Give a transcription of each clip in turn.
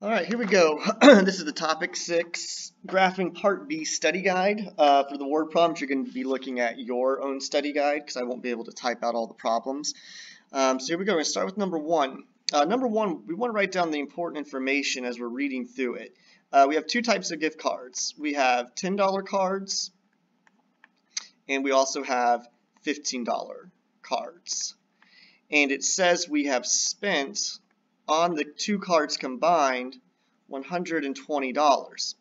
All right, here we go. This is the topic 6 graphing part B study guide. For the word problems, you're going to be looking at your own study guide because I won't be able to type out all the problems. So here we go. We're going to start with number 1. Number 1, we want to write down the important information as we're reading through it. We have two types of gift cards. We have $10 cards, and we also have $15 cards. And it says we have spent on the two cards combined $120.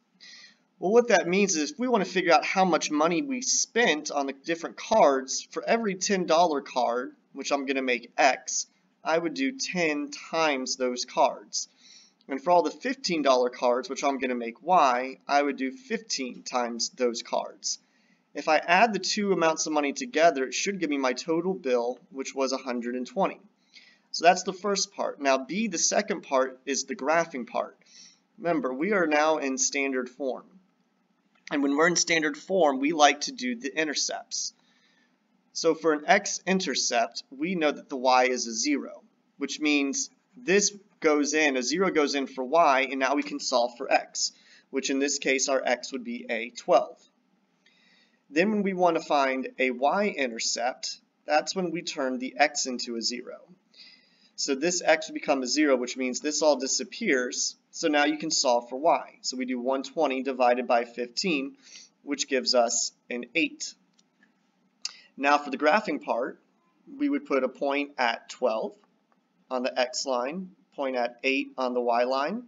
Well, what that means is if we want to figure out how much money we spent on the different cards, for every $10 card, which I'm going to make X, I would do 10 times those cards. And for all the $15 cards, which I'm going to make Y, I would do 15 times those cards. If I add the two amounts of money together, it should give me my total bill, which was $120. So that's the first part. Now B, the second part, is the graphing part. Remember, we are now in standard form. And when we're in standard form, we like to do the intercepts. So for an x-intercept, we know that the y is a 0, which means this goes in, a 0 goes in for y, and now we can solve for x, which in this case our x would be a 12. Then when we want to find a y-intercept, that's when we turn the x into a 0. So this x would become a 0, which means this all disappears. So now you can solve for y. So we do 120 divided by 15, which gives us an 8. Now for the graphing part, we would put a point at 12 on the x line, point at 8 on the y line,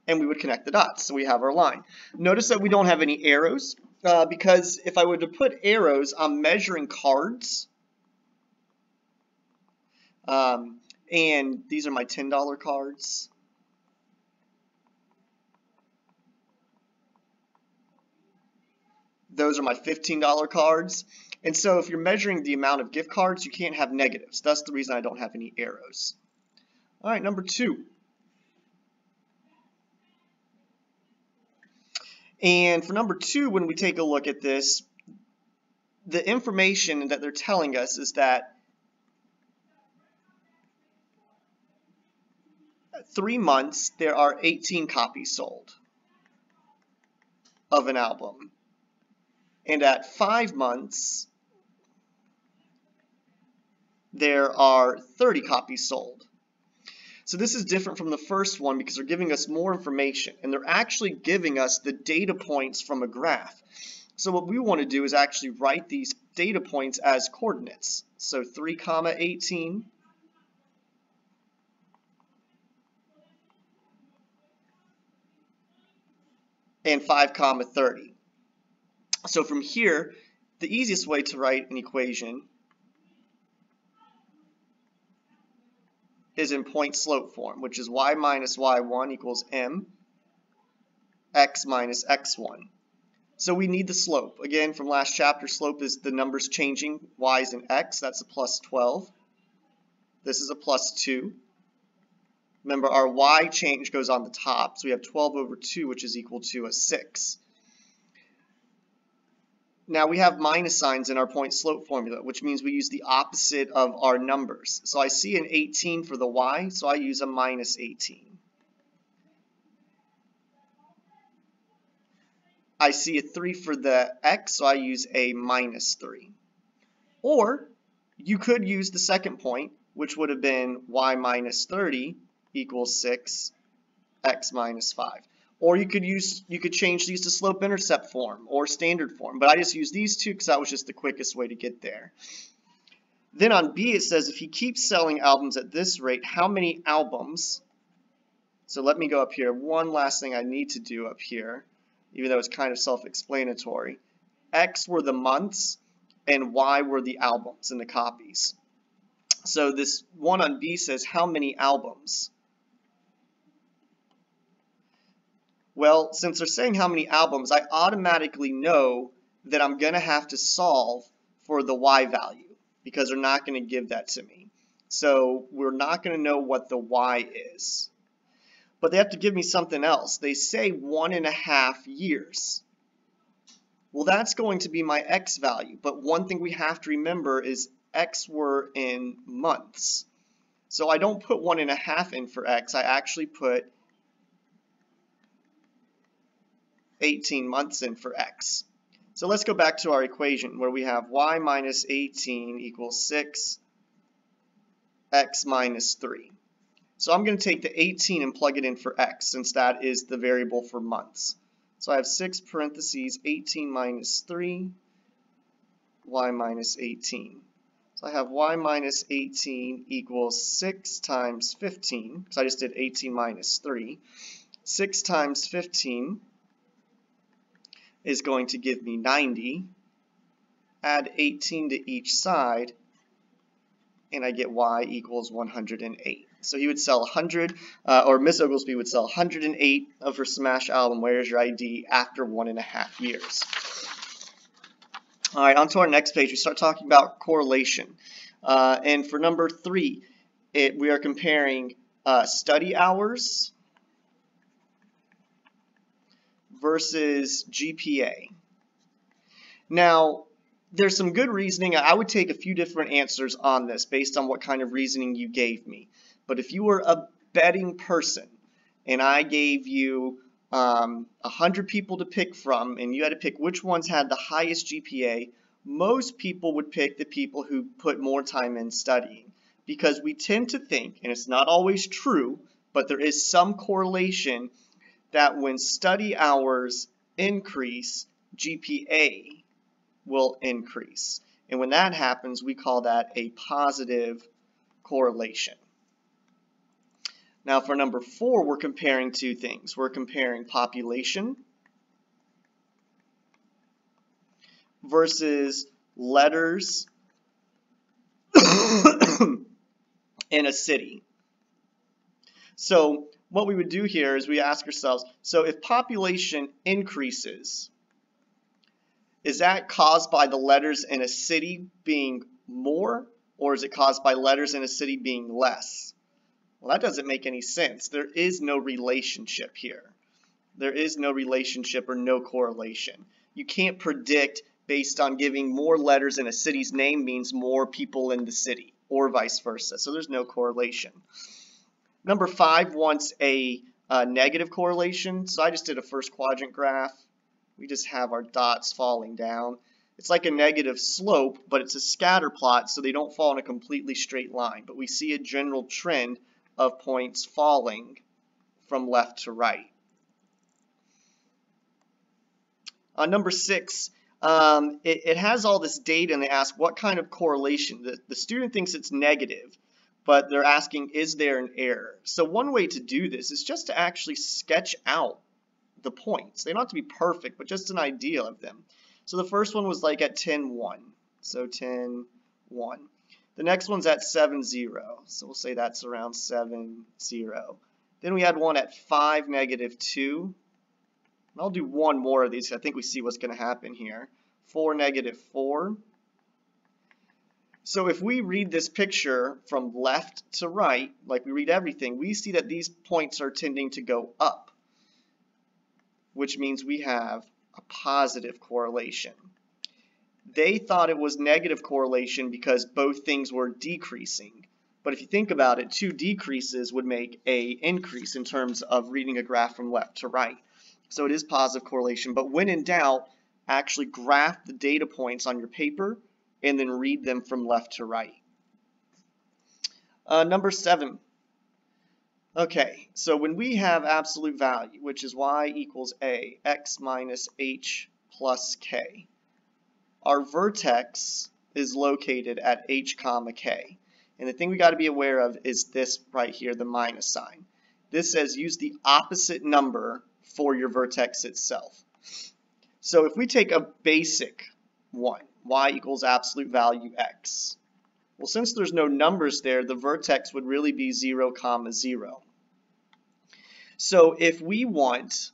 and we would connect the dots. So we have our line. Notice that we don't have any arrows, because if I were to put arrows, I'm measuring cards. And these are my $10 cards. Those are my $15 cards. And so if you're measuring the amount of gift cards, you can't have negatives. That's the reason I don't have any arrows. All right, number 2. And for number 2, when we take a look at this, the information that they're telling us is that 3 months, there are 18 copies sold of an album. And at 5 months, there are 30 copies sold. So this is different from the first one because they're giving us more information, and they're actually giving us the data points from a graph. So what we want to do is actually write these data points as coordinates. So 3, 18. And 5, 30. So from here, the easiest way to write an equation is in point-slope form, which is y minus y1 equals m x minus x1. So we need the slope. Again, from last chapter, slope is the numbers changing. Y is an x, that's a plus 12. This is a plus 2. Remember, our y change goes on the top, so we have 12 over 2, which is equal to a 6. Now we have minus signs in our point-slope formula, which means we use the opposite of our numbers. So I see an 18 for the y, so I use a minus 18. I see a 3 for the x, so I use a minus 3. Or you could use the second point, which would have been y minus 30 equals 6, x minus 5. Or you could change these to slope-intercept form or standard form, but I just used these two because that was just the quickest way to get there. Then on B it says if he keeps selling albums at this rate, how many albums? So let me go up here. One last thing I need to do up here, even though it's kind of self-explanatory. X were the months and Y were the albums and the copies. So this one on B says how many albums? Well, since they're saying how many albums, I automatically know that I'm going to have to solve for the y value because they're not going to give that to me. So we're not going to know what the y is. But they have to give me something else. They say 1.5 years. Well, that's going to be my x value. But one thing we have to remember is x were in months. So I don't put 1.5 in for x, I actually put 18 months in for x. So let's go back to our equation where we have y minus 18 equals 6, x minus 3. So I'm going to take the 18 and plug it in for x, since that is the variable for months. So I have 6 parentheses 18 minus 3, y minus 18. So I have y minus 18 equals 6 times 15, because I just did 18 minus 3. 6 times 15 is going to give me 90. Add 18 to each side, and I get y equals 108. So he would sell 100, or Miss Oglesby would sell 108 of her Smash album, Where's Your ID, after 1.5 years. All right, on to our next page. We start talking about correlation. And for number 3, we are comparing study hours versus GPA. Now, there's some good reasoning. I would take a few different answers on this based on what kind of reasoning you gave me. But if you were a betting person and I gave you 100 people to pick from and you had to pick which ones had the highest GPA, most people would pick the people who put more time in studying. Because we tend to think, and it's not always true, but there is some correlation that when study hours increase, GPA will increase. And when that happens, we call that a positive correlation. Now for number 4, we're comparing two things. We're comparing population versus letters in a city. So what we would do here is we ask ourselves, so if population increases, is that caused by the letters in a city being more, or is it caused by letters in a city being less? Well, that doesn't make any sense. There is no relationship here. There is no relationship or no correlation. You can't predict based on giving more letters in a city's name means more people in the city, or vice versa. So there's no correlation. Number 5 wants a negative correlation. So I just did a first quadrant graph. We just have our dots falling down. It's like a negative slope, but it's a scatter plot, so they don't fall in a completely straight line. But we see a general trend of points falling from left to right. Number 6, it has all this data, and they ask what kind of correlation. The student thinks it's negative, but they're asking, is there an error? So one way to do this is just to actually sketch out the points. They don't have to be perfect, but just an idea of them. So the first one was like at 10, 1. So 10, 1. The next one's at 7, 0. So we'll say that's around 7, 0. Then we had one at 5, negative 2. And I'll do one more of these. I think we see what's going to happen here. 4, negative 4. So if we read this picture from left to right, like we read everything, we see that these points are tending to go up, which means we have a positive correlation. They thought it was negative correlation because both things were decreasing. But if you think about it, 2 decreases would make an increase in terms of reading a graph from left to right. So it is positive correlation. But when in doubt, actually graph the data points on your paper and then read them from left to right. Number 7. Okay, so when we have absolute value, which is y equals a, x minus h plus k, our vertex is located at h comma k. And the thing we got to be aware of is this right here, the minus sign. This says use the opposite number for your vertex itself. So if we take a basic one, y equals absolute value x. Well, since there's no numbers there, the vertex would really be 0, 0. So if we want,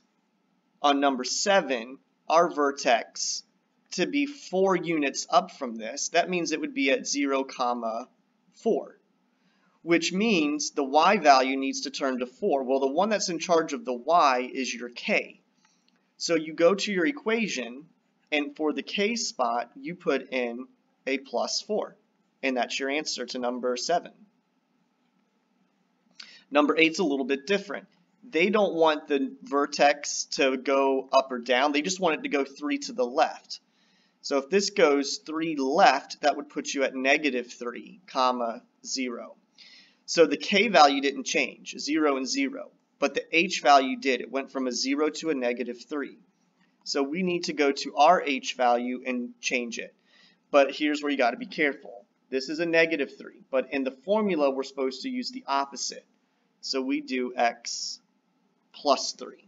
on number 7, our vertex to be 4 units up from this, that means it would be at 0, 4. Which means the y value needs to turn to 4. Well, the one that's in charge of the y is your k. So you go to your equation, and for the k spot, you put in a plus 4. And that's your answer to number 7. Number 8's a little bit different. They don't want the vertex to go up or down. They just want it to go 3 to the left. So if this goes 3 left, that would put you at -3, comma, 0. So the k value didn't change, 0 and 0. But the h value did. It went from a 0 to a -3. So we need to go to our h value and change it. But here's where you got to be careful. This is a -3, but in the formula we're supposed to use the opposite. So we do x plus 3.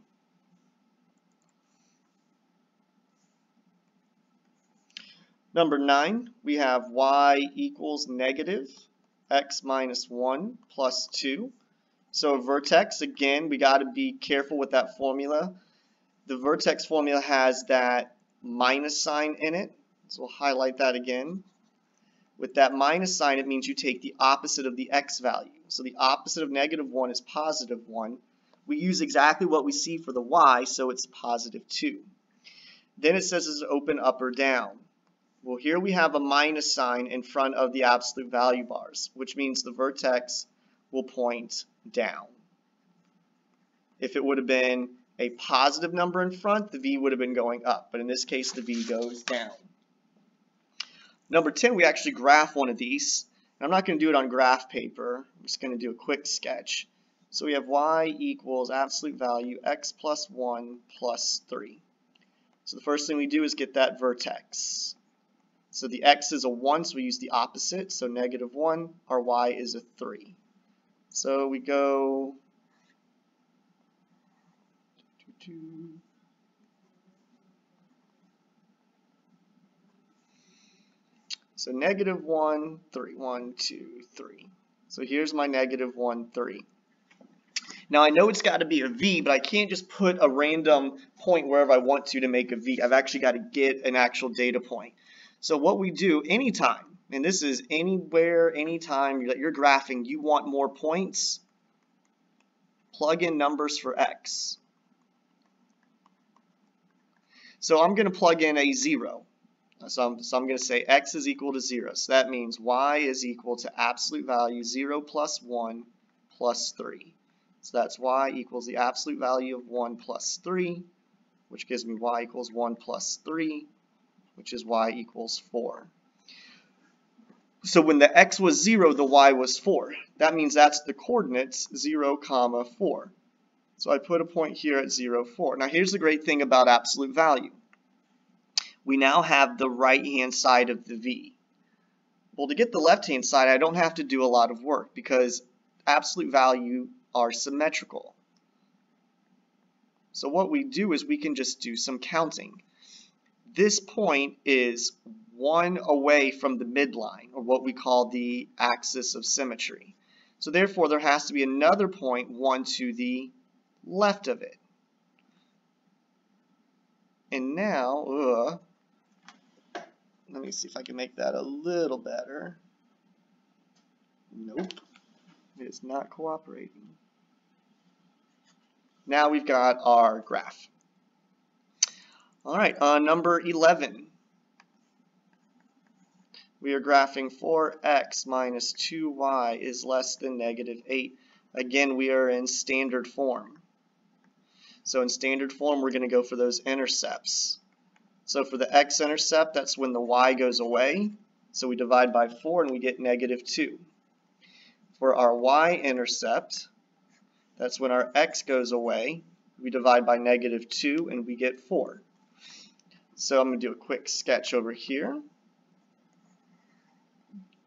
Number 9, we have y equals -x minus 1 plus 2. So a vertex, again, we got to be careful with that formula. The vertex formula has that minus sign in it. So we'll highlight that again. With that minus sign, it means you take the opposite of the x value. So the opposite of -1 is +1. We use exactly what we see for the y, so it's +2. Then it says is it open up or down. Well, here we have a minus sign in front of the absolute value bars, which means the vertex will point down. If it would have been a positive number in front, the v would have been going up, but in this case the v goes down. Number 10, we actually graph one of these. I'm not going to do it on graph paper. I'm just going to do a quick sketch. So we have y equals absolute value x plus 1 plus 3. So the first thing we do is get that vertex. So the x is a 1, so we use the opposite. So -1, our y is a 3. So we go so -1, 3, 1, 2, 3. So here's my -1, 3. Now I know it's got to be a v, but I can't just put a random point wherever I want to make a v. I've actually got to get an actual data point. So what we do anytime, and this is anywhere, anytime that you're graphing, you want more points, plug in numbers for x. So I'm going to plug in a 0. So I'm going to say x is equal to 0. So that means y is equal to absolute value 0 plus 1 plus 3. So that's y equals the absolute value of 1 plus 3, which gives me y equals 1 plus 3, which is y equals 4. So when the x was 0, the y was 4. That means that's the coordinates 0, 4. So I put a point here at 0, 4. Now here's the great thing about absolute value. We now have the right-hand side of the v. Well, to get the left-hand side, I don't have to do a lot of work because absolute value are symmetrical. So what we do is we can just do some counting. This point is 1 away from the midline, or what we call the axis of symmetry. So therefore, there has to be another point 1 to the left of it. And now, let me see if I can make that a little better. Nope, it is not cooperating. Now we've got our graph. Alright, number 11. We are graphing 4x minus 2y is less than -8. Again, we are in standard form. So in standard form, we're going to go for those intercepts. So for the x-intercept, that's when the y goes away. So we divide by 4 and we get -2. For our y-intercept, that's when our x goes away. We divide by -2 and we get 4. So I'm going to do a quick sketch over here.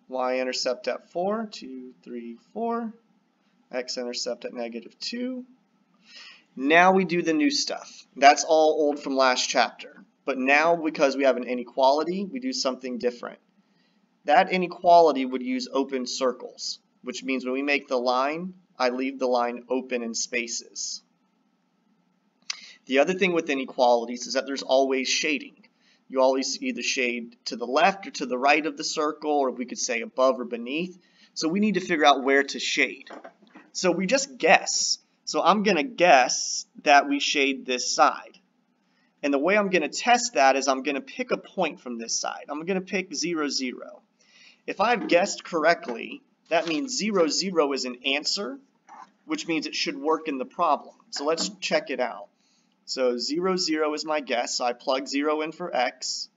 Y-intercept at 4, 2, 3, 4. X-intercept at -2. Now we do the new stuff. That's all old from last chapter. But now, because we have an inequality, we do something different. That inequality would use open circles, which means when we make the line, I leave the line open in spaces. The other thing with inequalities is that there's always shading. You always either shade to the left or to the right of the circle, or we could say above or beneath. So we need to figure out where to shade. So we just guess. So I'm going to guess that we shade this side. And the way I'm going to test that is I'm going to pick a point from this side. I'm going to pick 0, 0. If I've guessed correctly, that means 0, 0 is an answer. which means it should work in the problem. So let's check it out. So 0, 0 is my guess, so I plug 0 in for x,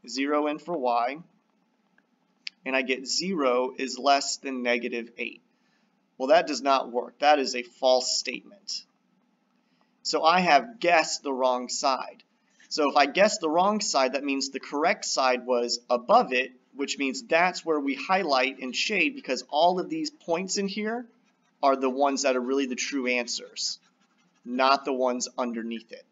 0 in for y, and I get 0 is less than negative 8. Well, that does not work. That is a false statement. So I have guessed the wrong side. So if I guessed the wrong side, that means the correct side was above it, which means that's where we highlight and shade, because all of these points in here are the ones that are really the true answers, not the ones underneath it.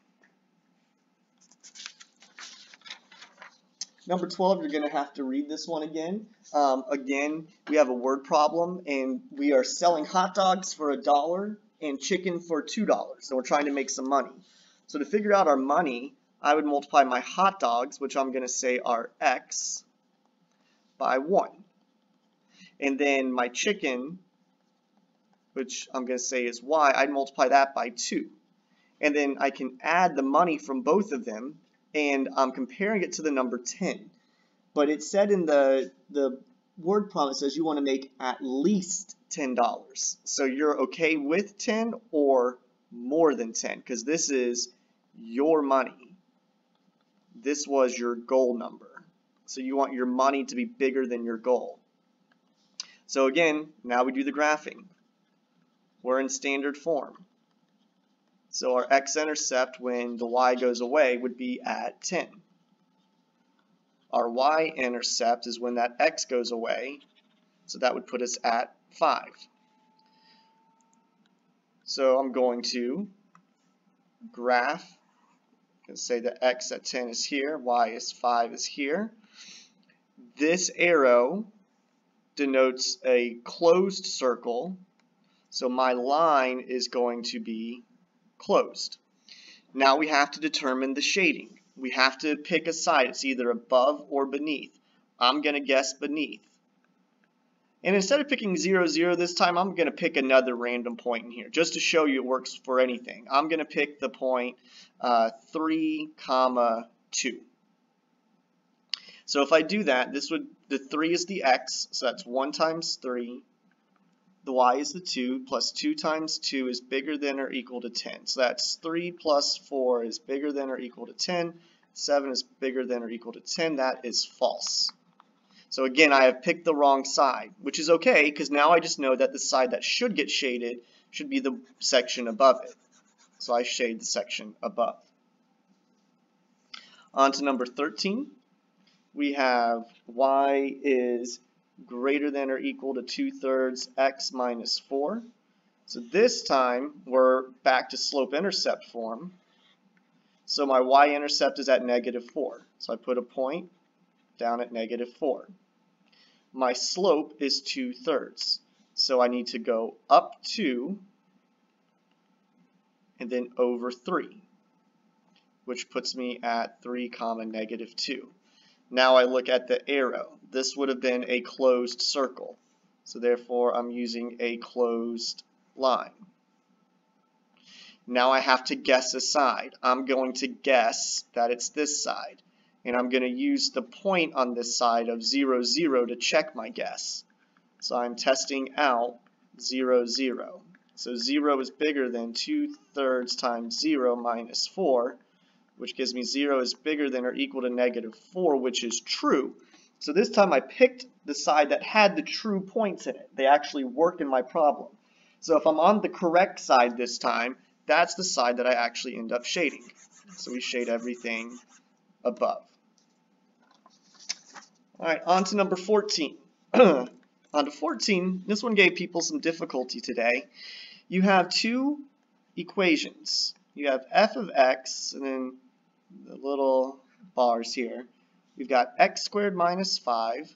Number 12, you're going to have to read this one again. Again, we have a word problem, and we are selling hot dogs for $1 and chicken for $2. So we're trying to make some money. So to figure out our money, I would multiply my hot dogs, which I'm going to say are x, by 1. And then my chicken, which I'm going to say is y, I'd multiply that by 2. And then I can add the money from both of them, and I'm comparing it to the number 10. But it said in the word problem, it says you want to make at least $10. So you're okay with 10 or more than 10, because this is your money. This was your goal number. So you want your money to be bigger than your goal. So again, now we do the graphing. We're in standard form. So our x-intercept when the y goes away would be at 10. Our y-intercept is when that x goes away, so that would put us at 5. So I'm going to graph and say that x at 10 is here, y is 5 is here. This arrow denotes a closed circle, so my line is going to be closed. Now we have to determine the shading. We have to pick a side. It's either above or beneath. I'm going to guess beneath. And instead of picking 0, 0 this time, I'm going to pick another random point in here, just to show you it works for anything. I'm going to pick the point 3, 2. So if I do that, the 3 is the x, so that's 1 times 3. The y is the 2, plus 2 times 2 is bigger than or equal to 10. So that's 3 plus 4 is bigger than or equal to 10. 7 is bigger than or equal to 10. That is false. So again, I have picked the wrong side, which is okay, because now I just know that the side that should get shaded should be the section above it. So I shade the section above. On to number 13. We have y is greater than or equal to 2/3 x minus 4. So this time we're back to slope-intercept form. So my y-intercept is at -4. So I put a point down at -4. My slope is 2/3. So I need to go up 2 and then over 3, which puts me at 3, -2. Now I look at the arrow. This would have been a closed circle. So therefore I'm using a closed line. Now I have to guess a side. I'm going to guess that it's this side. And I'm going to use the point on this side of 0, 0 to check my guess. So I'm testing out 0, 0. So 0 is bigger than 2/3 times 0 minus 4, which gives me 0 is bigger than or equal to -4, which is true. So this time I picked the side that had the true points in it. They actually work in my problem. So if I'm on the correct side this time, that's the side that I actually end up shading. So we shade everything above. Alright, on to number 14. On to 14, this one gave people some difficulty today. You have two equations. You have f of x, and then the little bars here. We've got x squared minus 5,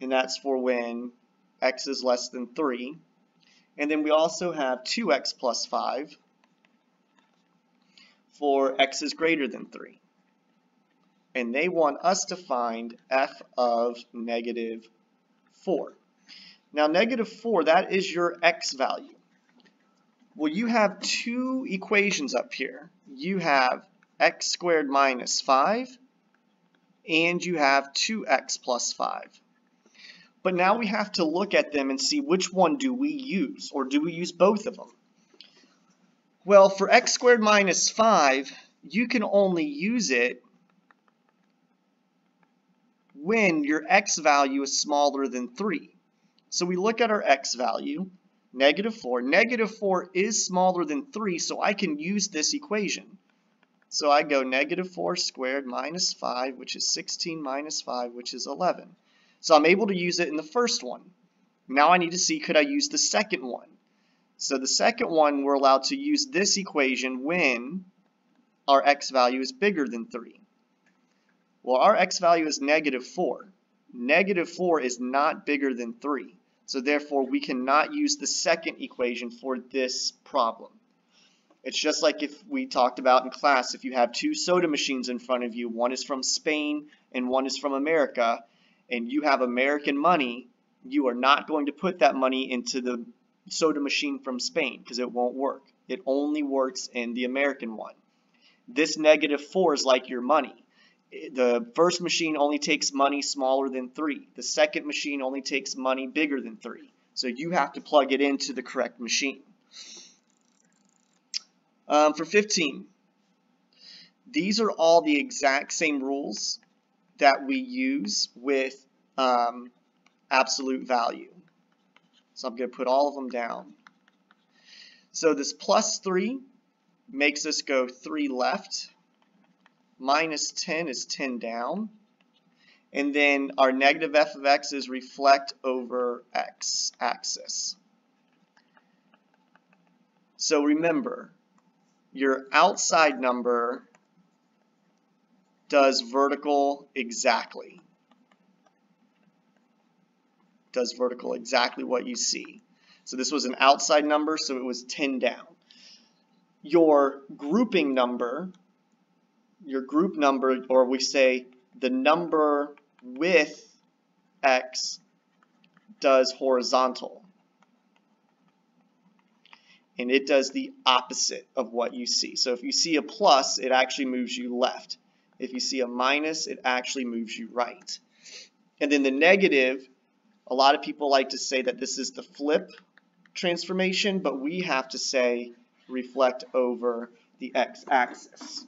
and that's for when x is less than 3. And then we also have 2x plus 5 for x is greater than 3. And they want us to find f of -4. Now -4, that is your x value. Well, you have two equations up here. You have x squared minus 5, and you have 2x plus 5. But now we have to look at them and see which one do we use, or do we use both of them? Well, for x squared minus 5, you can only use it when your x value is smaller than 3. So we look at our x value, -4. -4 is smaller than 3, so I can use this equation. So I go -4 squared minus 5, which is 16 minus 5, which is 11. So I'm able to use it in the first one. Now I need to see, could I use the second one? So the second one, we're allowed to use this equation when our x value is bigger than 3. Well, our x value is -4. -4 is not bigger than 3. So therefore, we cannot use the second equation for this problem. It's just like if we talked about in class, if you have two soda machines in front of you, one is from Spain and one is from America, and you have American money, you are not going to put that money into the soda machine from Spain because it won't work. It only works in the American one. This -4 is like your money. The first machine only takes money smaller than 3. The second machine only takes money bigger than 3. So you have to plug it into the correct machine. For 15, these are all the exact same rules that we use with absolute value. So I'm going to put all of them down. So this +3 makes us go 3 left. -10 is 10 down. And then our negative f of x is reflect over x axis. So remember, your outside number does vertical exactly. Does vertical exactly what you see. So this was an outside number, so it was 10 down. Your grouping number, your group number, or we say the number with x, does horizontal. And it does the opposite of what you see. So if you see a plus, it actually moves you left. If you see a minus, it actually moves you right. And then the negative, a lot of people like to say that this is the flip transformation, but we have to say reflect over the x-axis.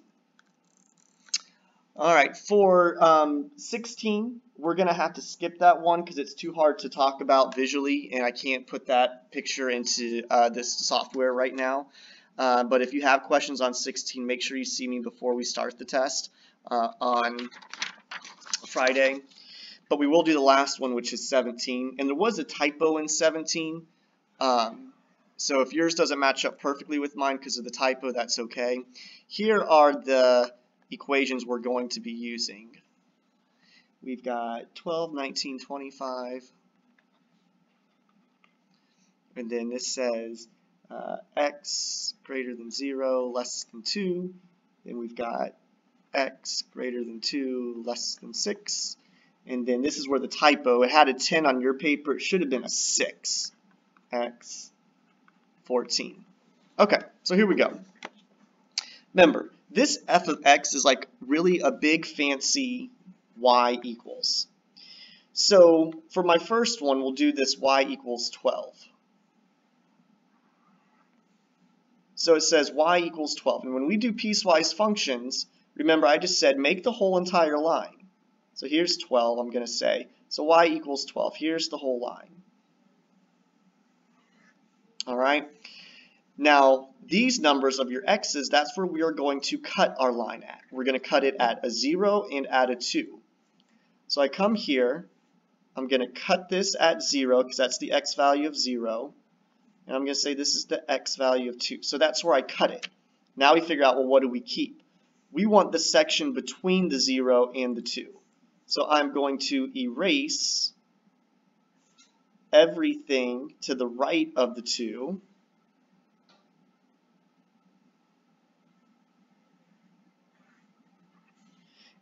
All right, for 16, we're going to have to skip that one because it's too hard to talk about visually, and I can't put that picture into this software right now. But if you have questions on 16, make sure you see me before we start the test on Friday. But we will do the last one, which is 17. And there was a typo in 17. So if yours doesn't match up perfectly with mine because of the typo, that's okay. Here are the equations we're going to be using. We've got 12, 19, 25. And then this says x greater than 0, less than 2. Then we've got x greater than 2, less than 6. And then this is where the typo, it had a 10 on your paper, it should have been a 6. X 14. Okay, so here we go. Remember, this f of x is like really a big fancy y equals. So for my first one, we'll do this y equals 12. So it says y equals 12. And when we do piecewise functions, remember I just said make the whole entire line. So here's 12, I'm going to say. So y equals 12. Here's the whole line. All right. Now, these numbers of your x's, that's where we are going to cut our line at. We're going to cut it at a 0 and at a 2. So I come here. I'm going to cut this at 0 because that's the x value of 0. And I'm going to say this is the x value of 2. So that's where I cut it. Now we figure out, well, what do we keep? We want the section between the 0 and the 2. So I'm going to erase everything to the right of the 2.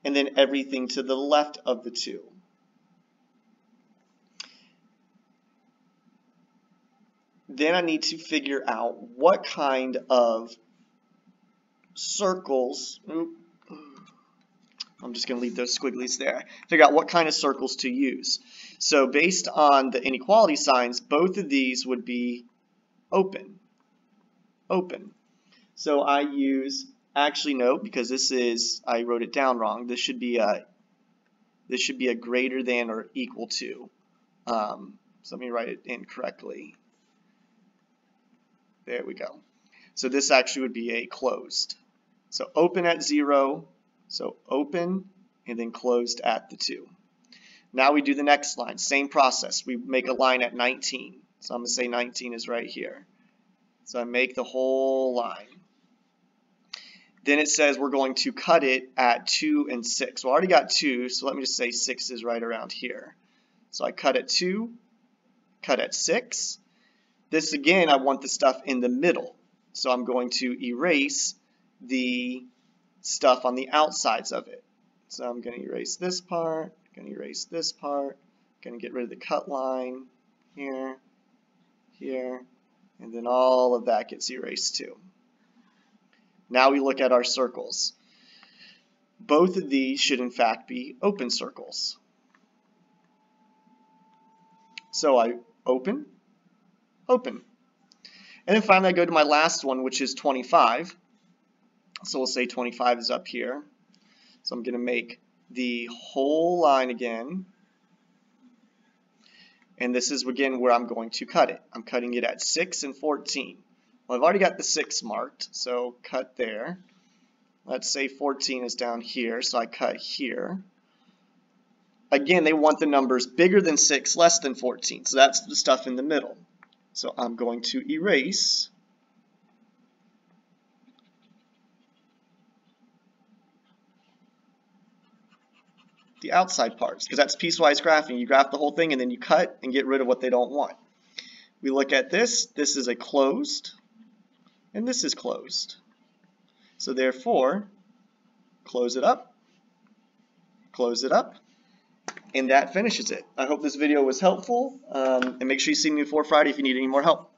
And then everything to the left of the 2. Then I need to figure out what kind of circles, I'm just going to leave those squigglies there, figure out what kind of circles to use. So based on the inequality signs, both of these would be open. Open. So I use, actually no, because this is, I wrote it down wrong. This should be a greater than or equal to. So let me write it in correctly. There we go. So this actually would be a closed. So open at 0, so open and then closed at the 2. Now we do the next line, same process. We make a line at 19. So I'm going to say 19 is right here. So I make the whole line. Then it says we're going to cut it at 2 and 6. Well, I already got 2, so let me just say 6 is right around here. So I cut at 2, cut at 6. This again, I want the stuff in the middle. So I'm going to erase the stuff on the outsides of it. So I'm going to erase this part, going to erase this part, going to get rid of the cut line here, here, and then all of that gets erased too. Now we look at our circles. Both of these should in fact be open circles. So I open, open. And then finally I go to my last one, which is 25. So we'll say 25 is up here. So I'm going to make the whole line again. And this is again where I'm going to cut it. I'm cutting it at 6 and 14. Well, I've already got the 6 marked, so cut there. Let's say 14 is down here, so I cut here. Again, they want the numbers bigger than 6, less than 14, so that's the stuff in the middle. So I'm going to erase the outside parts, because that's piecewise graphing. You graph the whole thing and then you cut and get rid of what they don't want. We look at this. This is a closed, and this is closed. So therefore, close it up, and that finishes it. I hope this video was helpful, and make sure you see me before Friday if you need any more help.